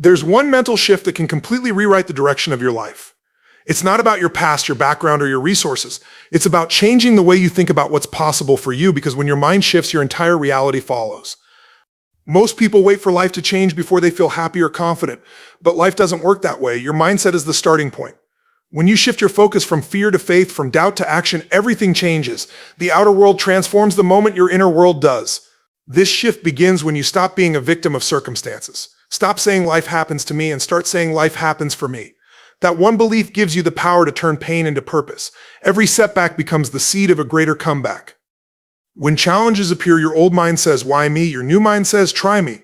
There's one mental shift that can completely rewrite the direction of your life. It's not about your past, your background, or your resources. It's about changing the way you think about what's possible for you, because when your mind shifts, your entire reality follows. Most people wait for life to change before they feel happy or confident, but life doesn't work that way. Your mindset is the starting point. When you shift your focus from fear to faith, from doubt to action, everything changes. The outer world transforms the moment your inner world does. This shift begins when you stop being a victim of circumstances. Stop saying life happens to me and start saying life happens for me. That one belief gives you the power to turn pain into purpose. Every setback becomes the seed of a greater comeback. When challenges appear, your old mind says, "Why me?" Your new mind says, "Try me."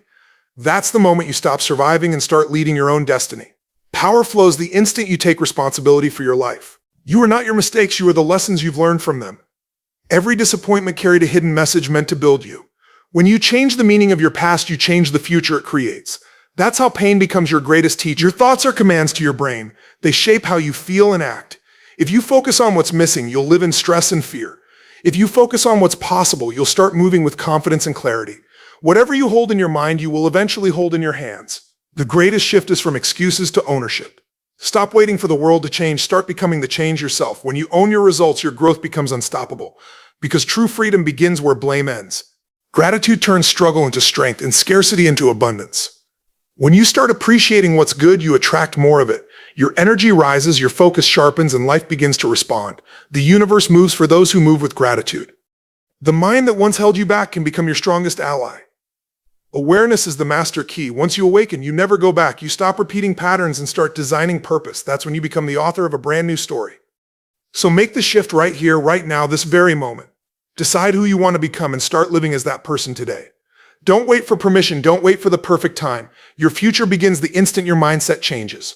That's the moment you stop surviving and start leading your own destiny. Power flows the instant you take responsibility for your life. You are not your mistakes, you are the lessons you've learned from them. Every disappointment carried a hidden message meant to build you. When you change the meaning of your past, you change the future it creates. That's how pain becomes your greatest teacher. Your thoughts are commands to your brain. They shape how you feel and act. If you focus on what's missing, you'll live in stress and fear. If you focus on what's possible, you'll start moving with confidence and clarity. Whatever you hold in your mind, you will eventually hold in your hands. The greatest shift is from excuses to ownership. Stop waiting for the world to change. Start becoming the change yourself. When you own your results, your growth becomes unstoppable. Because true freedom begins where blame ends. Gratitude turns struggle into strength and scarcity into abundance. When you start appreciating what's good, you attract more of it. Your energy rises, your focus sharpens, and life begins to respond. The universe moves for those who move with gratitude. The mind that once held you back can become your strongest ally. Awareness is the master key. Once you awaken, you never go back. You stop repeating patterns and start designing purpose. That's when you become the author of a brand new story. So make the shift right here, right now, this very moment. Decide who you want to become and start living as that person today. Don't wait for permission. Don't wait for the perfect time. Your future begins the instant your mindset changes.